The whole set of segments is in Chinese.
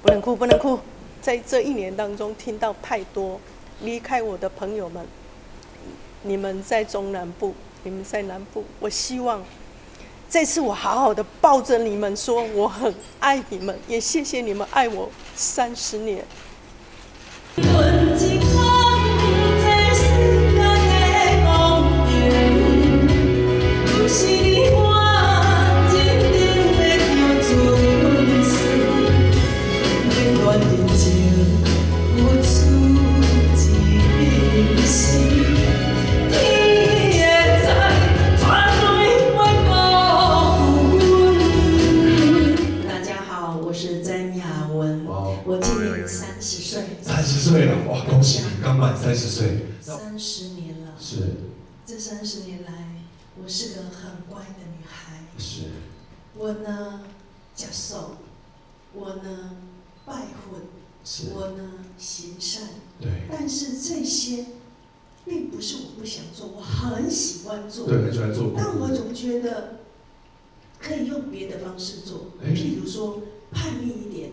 不能哭，不能哭。在这一年当中，听到太多离开我的朋友们，你们在中南部，你们在南部，我希望这次我好好的抱着你们说，我很爱你们，也谢谢你们爱我30年。我今年30岁。30岁了，哇，恭喜你，刚满30岁。30年了。是。这30年来，我是个很乖的女孩。是。我呢，接受；我呢，拜婚；我呢，行善。对。但是这些，并不是我不想做，我很喜欢做。对，很喜欢做。但我总觉得，可以用别的方式做，譬如说。叛逆一点，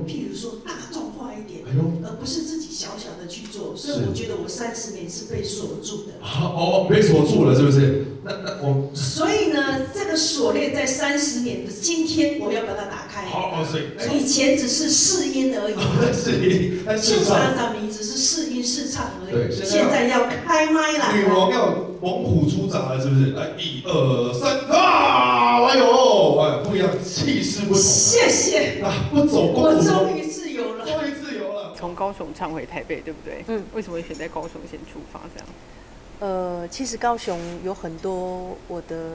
譬如说大众化一点，而不是自己小小的去做。所以我觉得我30年是被锁住的。哦，被锁住了，是不是？那我。所以呢，这个锁链在30年的今天，我要把它打开。好，所以前只是试音而已。试音，就沙沙米只是试音试唱而已。对，现在要开麦了。女王要猛虎出闸了，是不是？来，1、2、3，啊！哎呦，哎，不一样，气势不同。谢谢。啊，不走公路。我终于自由了。终于自由了。从高雄唱回台北，对不对？为什么会选在高雄先出发这样？其实高雄有很多我的，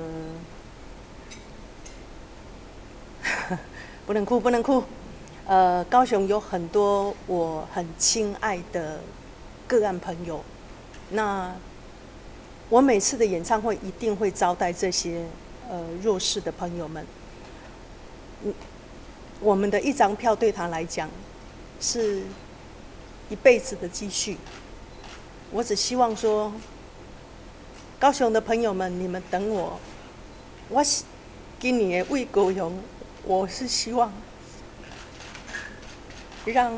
不能哭，不能哭。高雄有很多我很亲爱的个案朋友，那我每次的演唱会一定会招待这些弱势的朋友们。我们的1张票对他来讲是一辈子的积蓄。我只希望说，高雄的朋友们，你们等我。我今年的为高雄，我是希望让，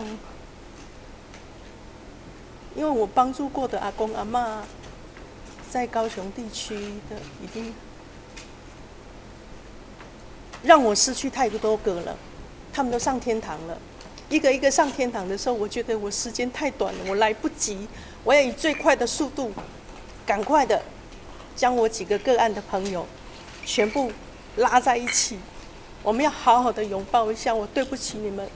因为我帮助过的阿公阿嬷，在高雄地区的已经让我失去太多个了，他们都上天堂了。一个一个上天堂的时候，我觉得我时间太短了，我来不及。我要以最快的速度，赶快的将我几个个案的朋友全部拉在一起，我们要好好的拥抱一下。我对不起你们，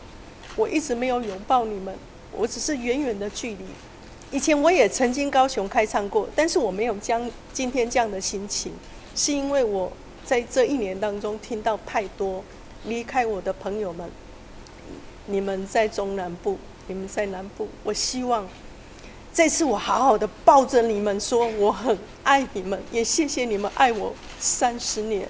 我一直没有拥抱你们，我只是远远的距离。以前我也曾经高雄开唱过，但是我没有今天这样的心情，是因为我在这1年当中听到太多离开我的朋友们，你们在中南部，你们在南部，我希望这次我好好的抱着你们说，我很爱你们，也谢谢你们爱我30年。